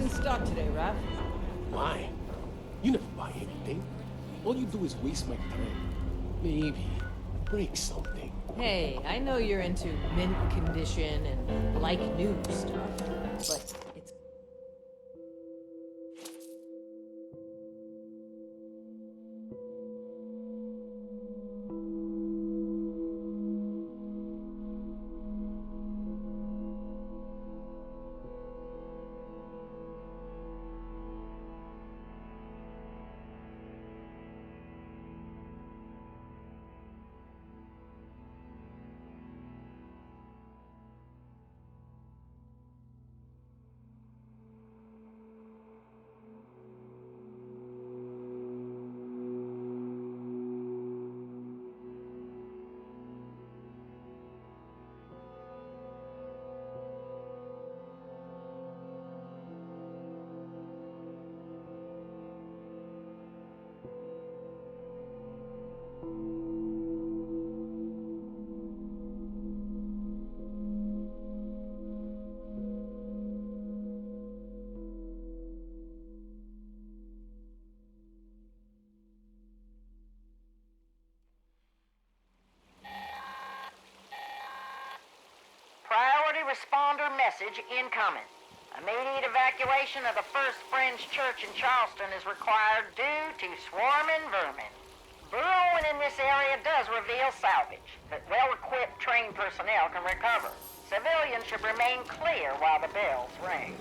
in stock today, Raph? Why? You never buy anything. All you do is waste my time. Maybe break something. Hey, I know you're into mint condition and like new stuff, but it's... Priority responder message incoming. Immediate evacuation of the First Friends Church in Charleston is required due to swarming vermin. Burrowing in this area does reveal salvage, but well-equipped trained personnel can recover. Civilians should remain clear while the bells ring.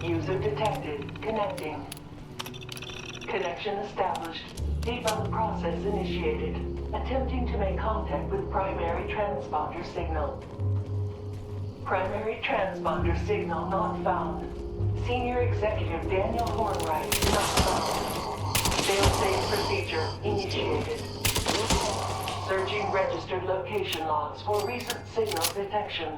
User detected. Connecting. Connection established. Debug process initiated. Attempting to make contact with primary transponder signal. Primary transponder signal not found. Senior Executive Daniel Hornwright not found. Fail-safe procedure initiated. Searching registered location logs for recent signal detection.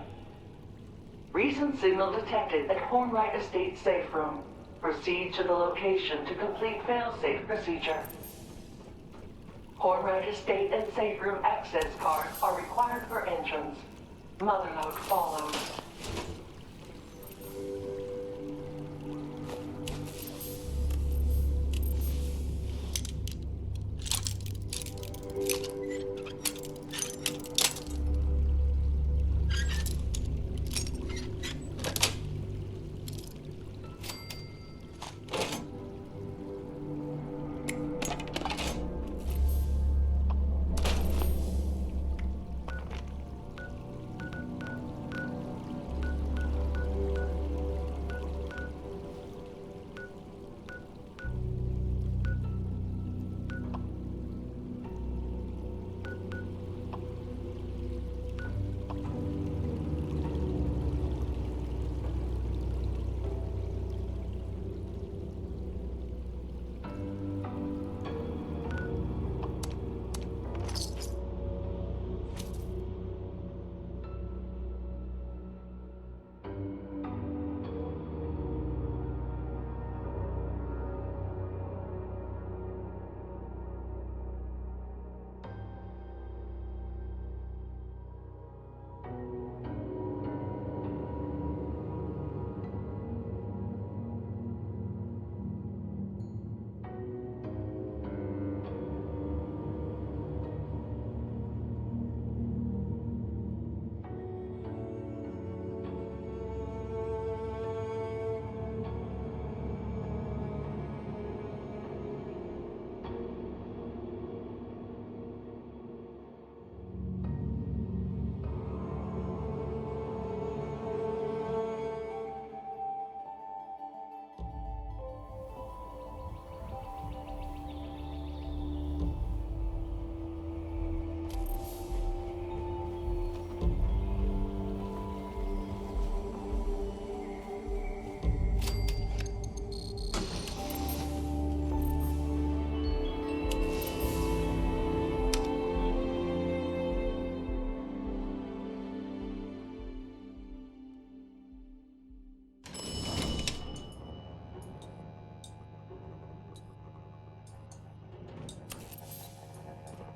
Recent signal detected at Hornwright Estate safe room. Proceed to the location to complete fail-safe procedure. Hornwright Estate and safe room access cards are required for entrance. Motherlode follows.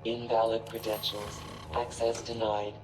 Invalid credentials. Access denied.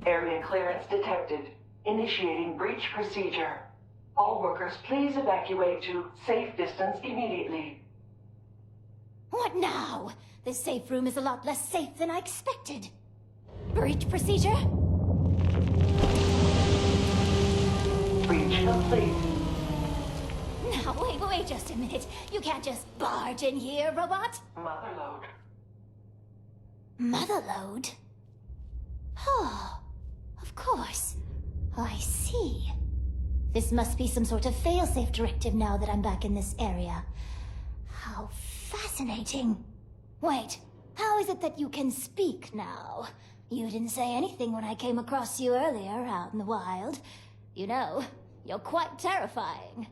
Area clearance detected. Initiating breach procedure. All workers, please evacuate to safe distance immediately. What now? This safe room is a lot less safe than I expected. Breach procedure? Breach complete. Now, wait just a minute. You can't just barge in here, robot. Motherload. Motherload? Oh, of course. I see. This must be some sort of failsafe directive now that I'm back in this area. How fascinating. Wait, How is it that you can speak now? You didn't say anything when I came across you earlier out in the wild. You know, you're quite terrifying.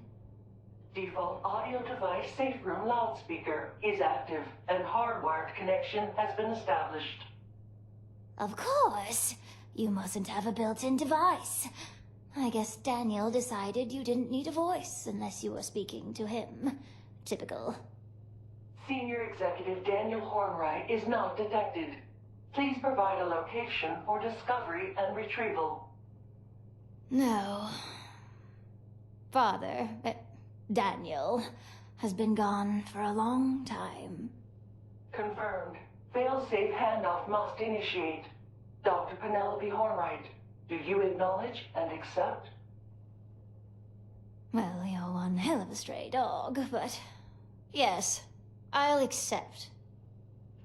Default audio device safe room loudspeaker is active and hardwired connection has been established. Of course. You mustn't have a built-in device. I guess Daniel decided you didn't need a voice unless you were speaking to him. Typical. Senior Executive Daniel Hornwright is not detected. Please provide a location for discovery and retrieval. No. Father, Daniel, has been gone for a long time. Confirmed. Fail-safe handoff must initiate. Dr. Penelope Hornwright, do you acknowledge and accept? Well, you're one hell of a stray dog, but yes, I'll accept.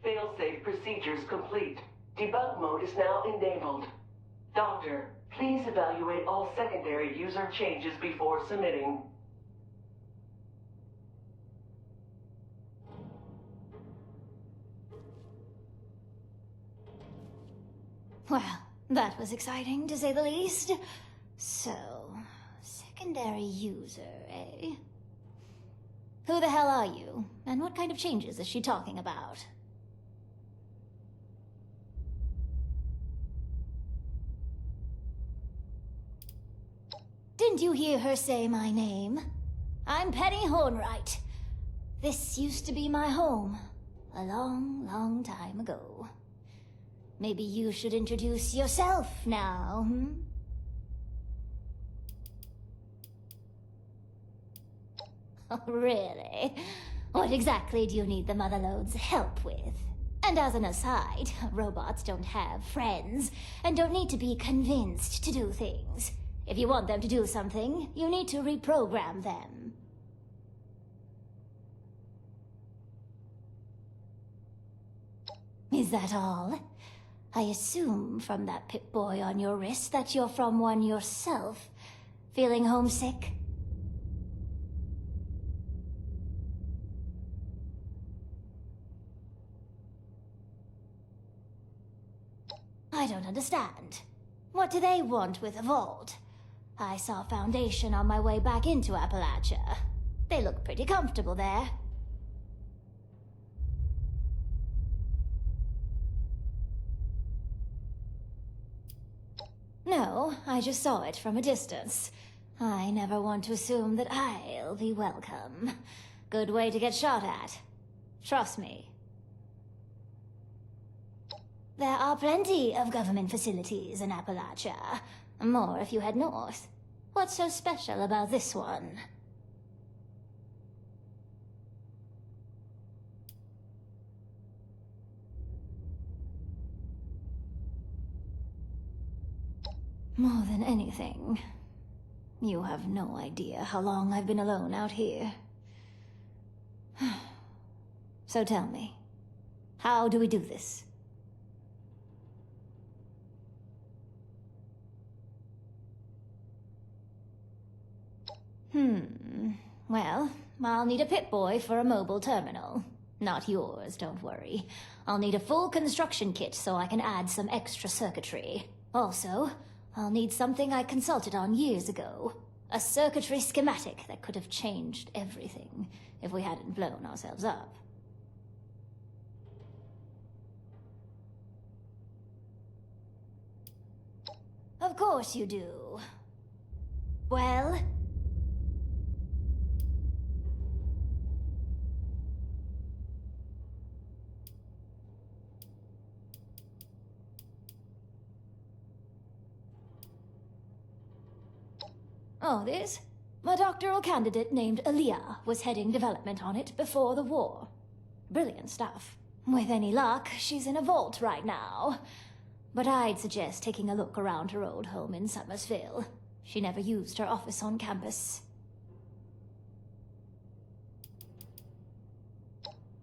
Fail-safe procedures complete. Debug mode is now enabled. Doctor, please evaluate all secondary user changes before submitting. Well, that was exciting, to say the least. So, secondary user, eh? Who the hell are you? And what kind of changes is she talking about? Didn't you hear her say my name? I'm Penny Hornwright. This used to be my home. A long, long time ago. Maybe you should introduce yourself now, hmm? Oh, really? What exactly do you need the Motherlode's help with? And as an aside, robots don't have friends, and don't need to be convinced to do things. If you want them to do something, you need to reprogram them. Is that all? I assume from that Pip-Boy on your wrist that you're from one yourself. Feeling homesick? I don't understand. What do they want with a vault? I saw Foundation on my way back into Appalachia. They look pretty comfortable there. No, I just saw it from a distance. I never want to assume that I'll be welcome. Good way to get shot at. Trust me. There are plenty of government facilities in Appalachia. More if you head north. What's so special about this one? More than anything, you have no idea how long I've been alone out here. So tell me, how do we do this? Well, I'll need a Pip-Boy for a mobile terminal. Not yours, don't worry. I'll need a full construction kit so I can add some extra circuitry. Also, I'll need something I consulted on years ago. A circuitry schematic that could have changed everything if we hadn't blown ourselves up. Of course you do. Well? Oh, this? My doctoral candidate named Aaliyah was heading development on it before the war. Brilliant stuff. With any luck, she's in a vault right now. But I'd suggest taking a look around her old home in Summersville. She never used her office on campus.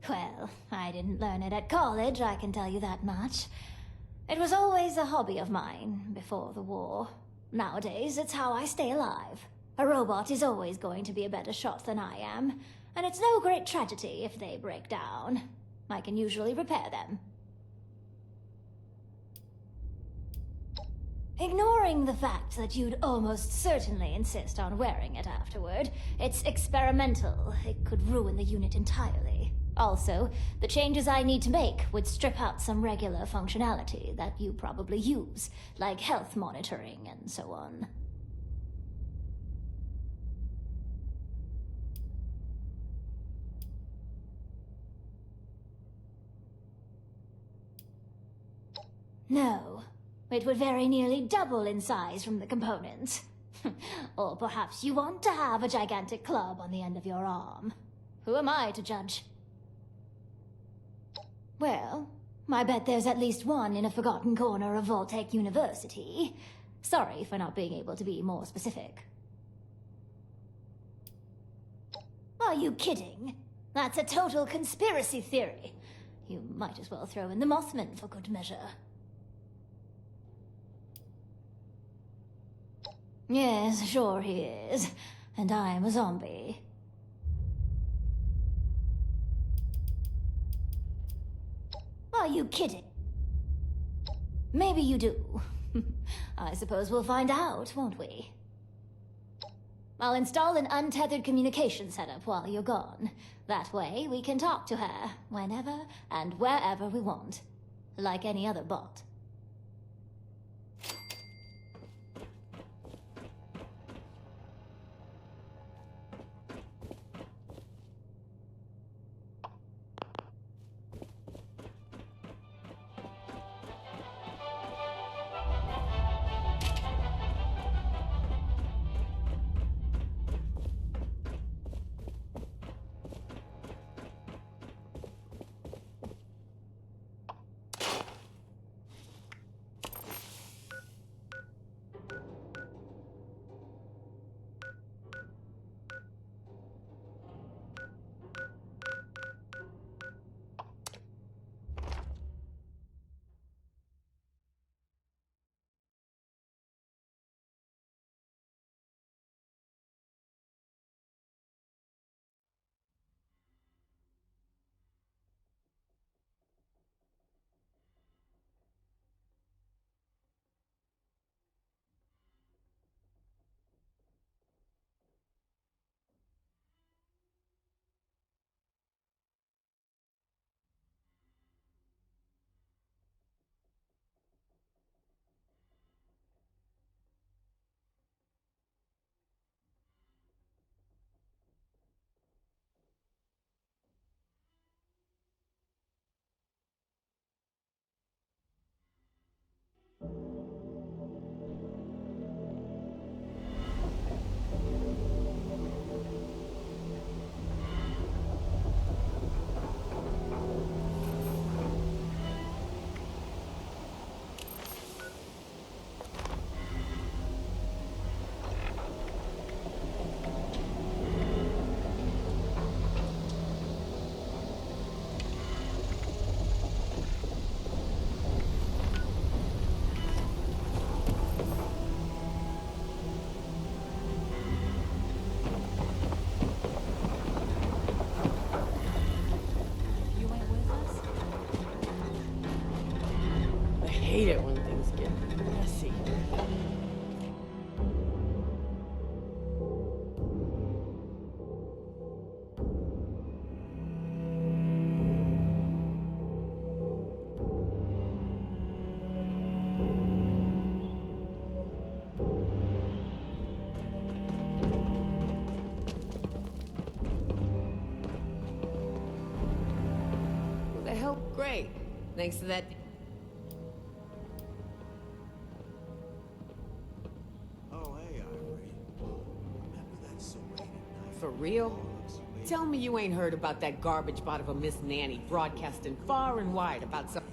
Well, I didn't learn it at college, I can tell you that much. It was always a hobby of mine before the war. Nowadays, it's how I stay alive. A robot is always going to be a better shot than I am, and it's no great tragedy if they break down. I can usually repair them. Ignoring the fact that you'd almost certainly insist on wearing it afterward, it's experimental. It could ruin the unit entirely. Also, the changes I need to make would strip out some regular functionality that you probably use, like health monitoring and so on. No. It would very nearly double in size from the components. Or perhaps you want to have a gigantic club on the end of your arm. Who am I to judge? Well, I bet there's at least one in a forgotten corner of Voltech University. Sorry for not being able to be more specific. Are you kidding? That's a total conspiracy theory. You might as well throw in the Mothman for good measure. Yes, sure he is. And I'm a zombie. Are you kidding? Maybe you do. I suppose we'll find out, won't we? I'll install an untethered communication setup while you're gone. That way, we can talk to her whenever and wherever we want. Like any other bot. Hate it when things get messy. Who the hell? Great. Thanks to that. For real? Tell me you ain't heard about that garbage bot of a Miss Nanny broadcasting far and wide about some...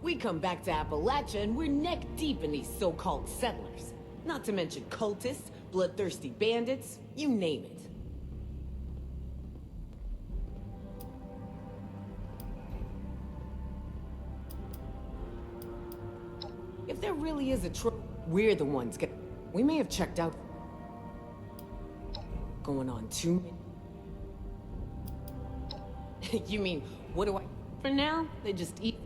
We come back to Appalachia and we're neck deep in these so-called settlers. Not to mention cultists, bloodthirsty bandits, you name it. If there really is a we're the ones get... We may have checked out... Going on too. You mean, what do I... For now, they just eat...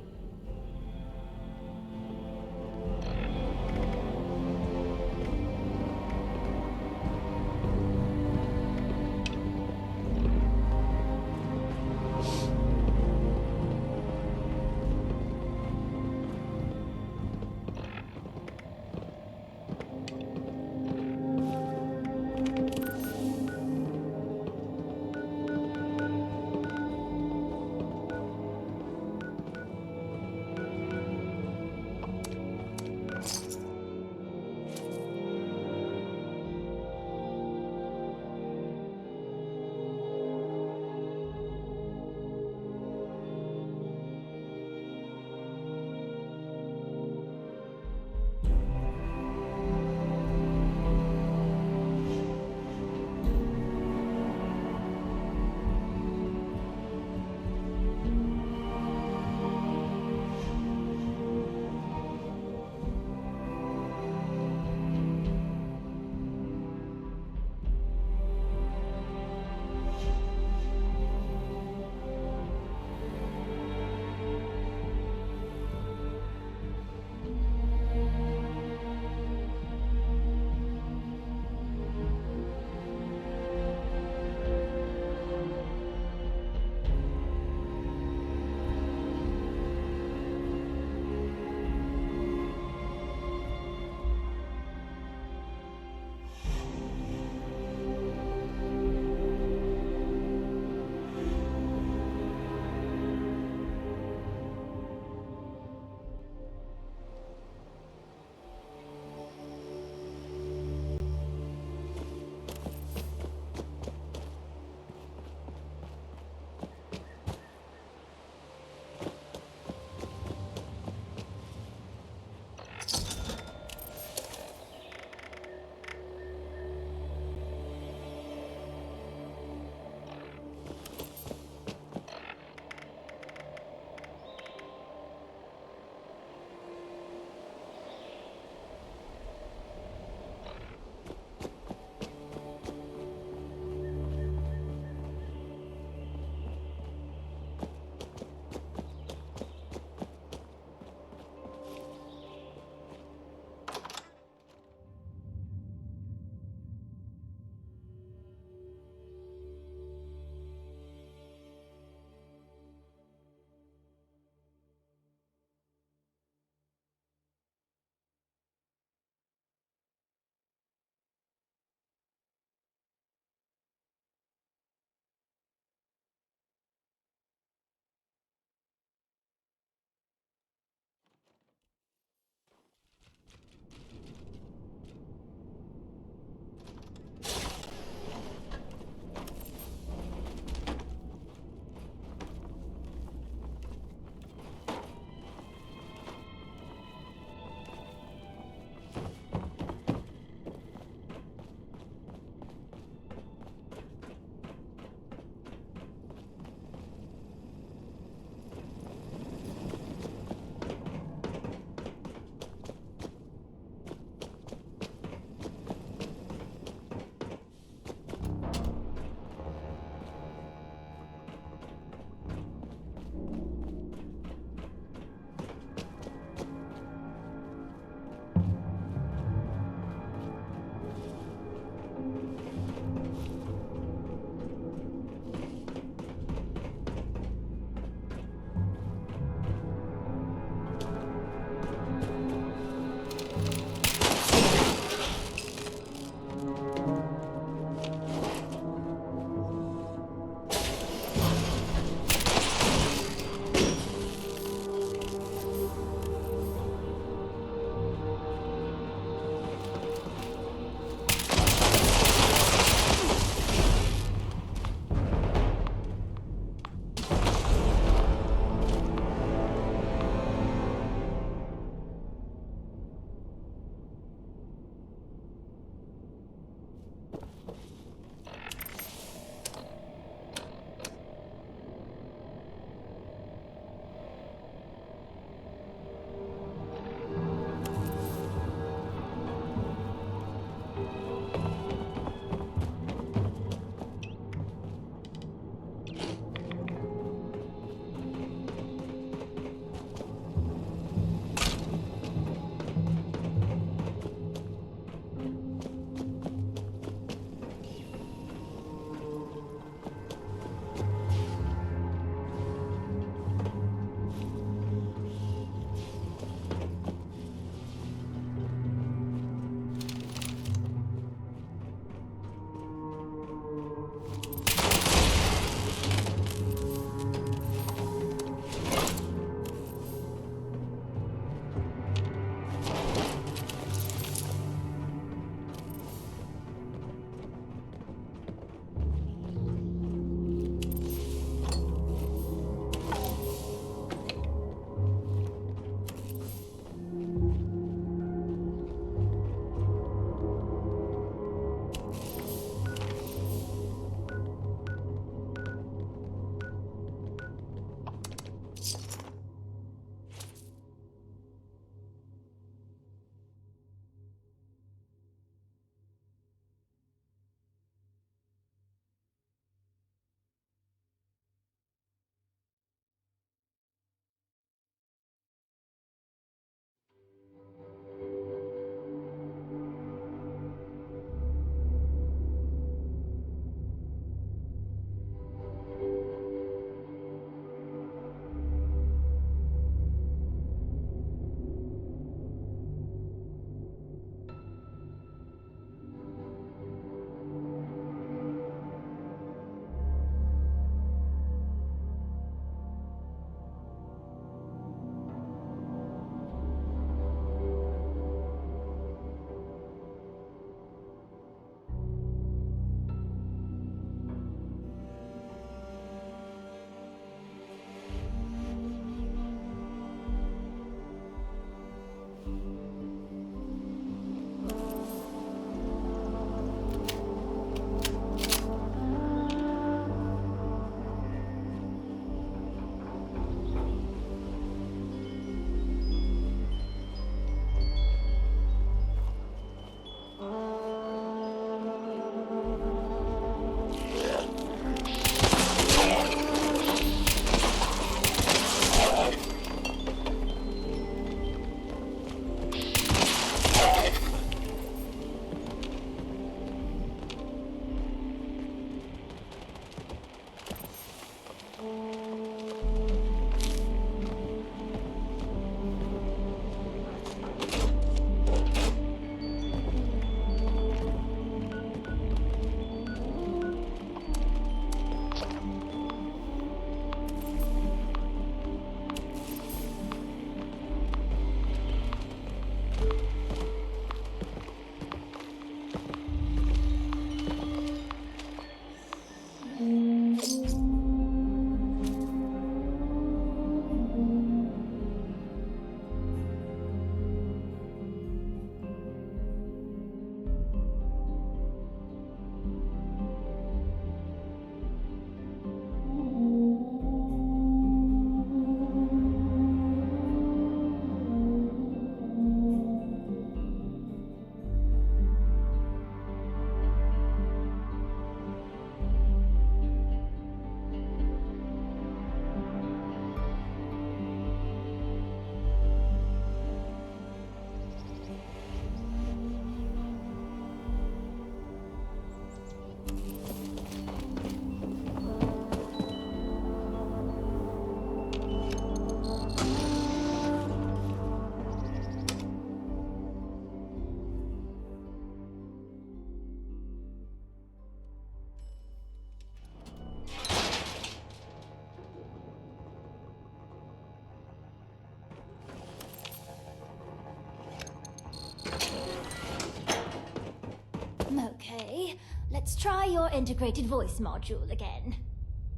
try your integrated voice module again.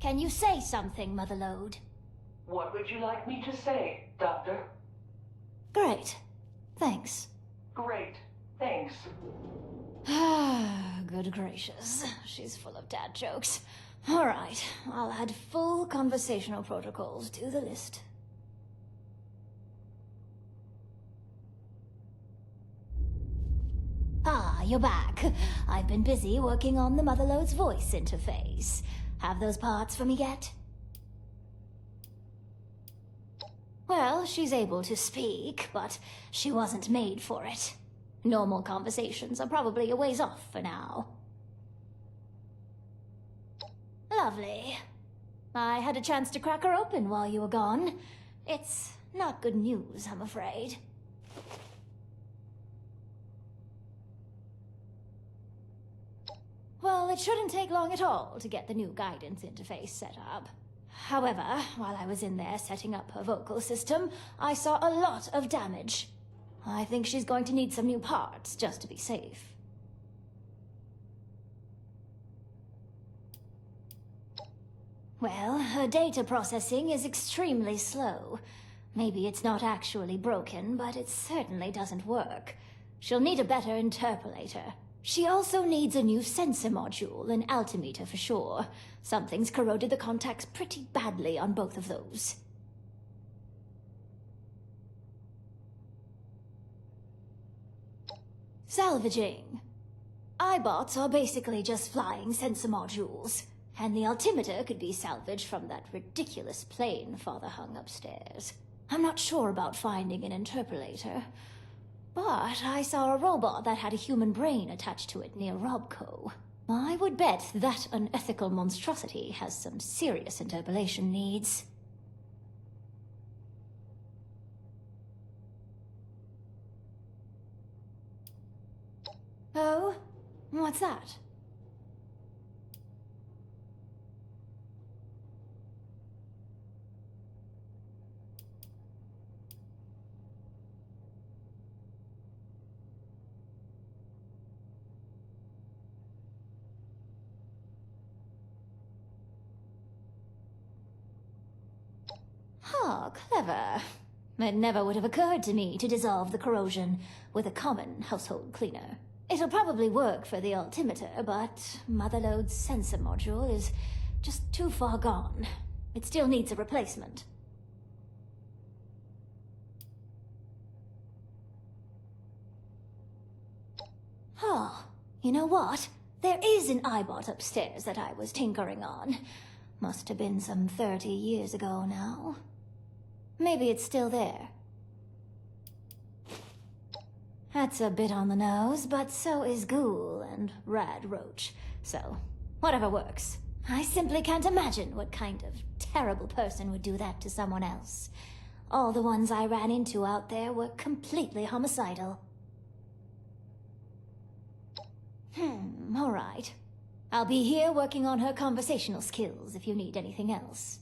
Can you say something, Motherlode? What would you like me to say, Doctor? Great. Thanks. Great. Thanks. Good gracious. She's full of dad jokes. All right, I'll add full conversational protocols to the list. Ah, you're back. I've been busy working on the Motherlode's voice interface. Have those parts for me yet? Well, she's able to speak, but she wasn't made for it. Normal conversations are probably a ways off for now. Lovely. I had a chance to crack her open while you were gone. It's not good news, I'm afraid. Well, it shouldn't take long at all to get the new guidance interface set up. However, while I was in there setting up her vocal system, I saw a lot of damage. I think she's going to need some new parts just to be safe. Well, her data processing is extremely slow. Maybe it's not actually broken, but it certainly doesn't work. She'll need a better interpolator. She also needs a new sensor module and altimeter for sure. Something's corroded the contacts pretty badly on both of those. Salvaging. iBots are basically just flying sensor modules, and the altimeter could be salvaged from that ridiculous plane Father hung upstairs. I'm not sure about finding an interpolator, but I saw a robot that had a human brain attached to it near Robco. I would bet that unethical monstrosity has some serious interpolation needs. Oh? What's that? Oh, clever. It never would have occurred to me to dissolve the corrosion with a common household cleaner. It'll probably work for the altimeter, but Motherlode's sensor module is just too far gone. It still needs a replacement. Oh, you know what? There is an iBot upstairs that I was tinkering on. Must have been some 30 years ago now. Maybe it's still there. That's a bit on the nose, but so is Ghoul and Rad Roach, so whatever works. I simply can't imagine what kind of terrible person would do that to someone else. All the ones I ran into out there were completely homicidal. All right. I'll be here working on her conversational skills if you need anything else.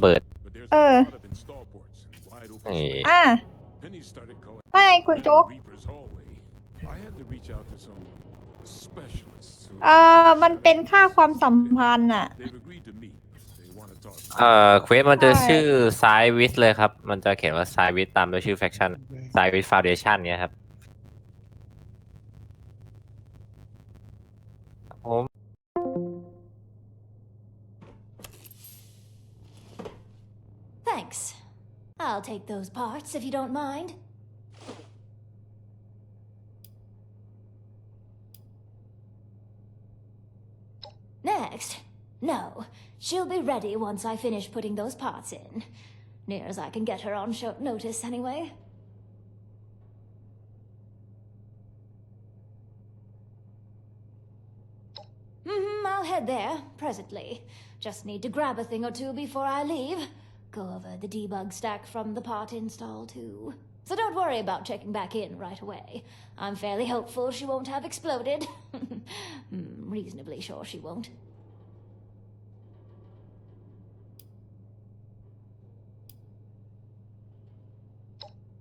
เปิด เออ นี่ อ่ะไม่คุณจุ๊กมันเป็นค่าความสัมพันธ์อ่ะ เควสมันจะชื่อไซวิสเลยครับ มันจะเขียนว่าไซวิสตามด้วยชื่อแฟคชั่นไซวิสฟาวเดชั่นเนี่ยครับผม Thanks. I'll take those parts if you don't mind. Next. No. She'll be ready once I finish putting those parts in. Near as I can get her on short notice, anyway. I'll head there, presently. Just need to grab a thing or two before I leave. Go over the debug stack from the part install, too. So don't worry about checking back in right away. I'm fairly hopeful she won't have exploded. Reasonably sure she won't.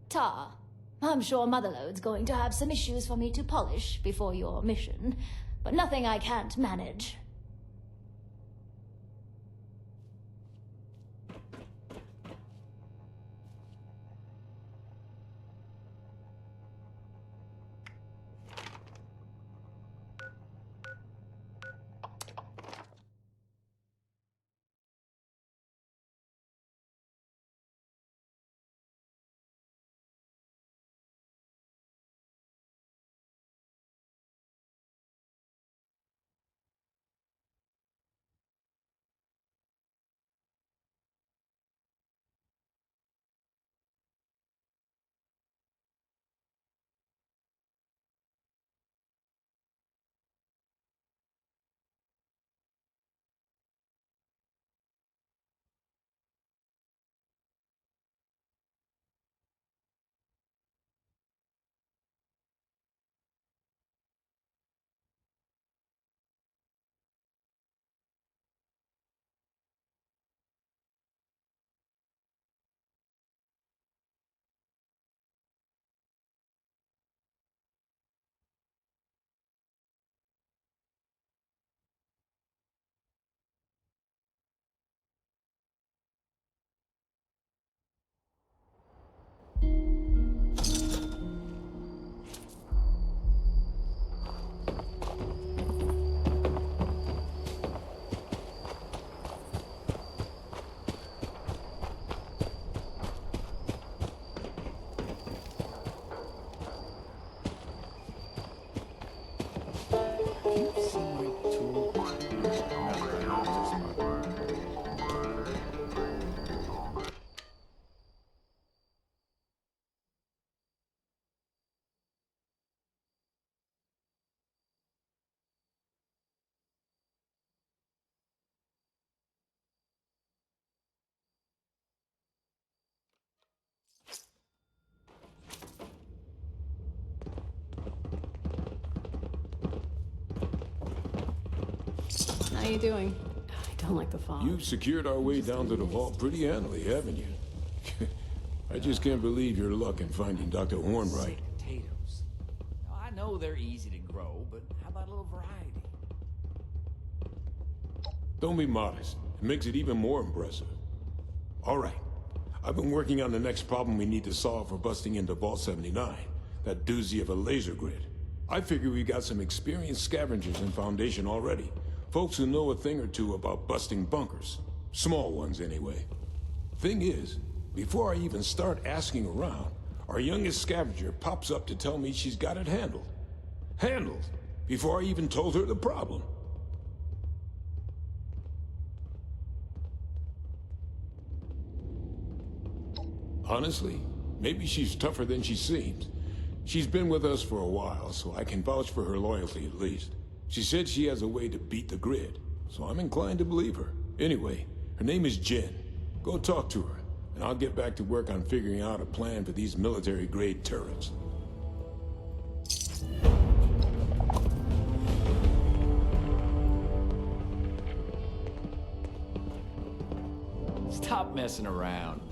Tar, I'm sure Motherlode's going to have some issues for me to polish before your mission, but nothing I can't manage. How you doing? I don't like the fog. You've secured our way down to the vault pretty handily, haven't you? I just can't believe your luck in finding Dr. Hornbright. Potatoes. Now, I know they're easy to grow, but how about a little variety? Don't be modest. It makes it even more impressive. All right. I've been working on the next problem we need to solve for busting into Vault 79. That doozy of a laser grid. I figure we got some experienced scavengers in Foundation already. Folks who know a thing or two about busting bunkers. Small ones, anyway. Thing is, before I even start asking around, our youngest scavenger pops up to tell me she's got it handled. Handled? Before I even told her the problem. Honestly, maybe she's tougher than she seems. She's been with us for a while, so I can vouch for her loyalty at least. She said she has a way to beat the grid, so I'm inclined to believe her. Anyway, her name is Jen. Go talk to her, and I'll get back to work on figuring out a plan for these military-grade turrets. Stop messing around.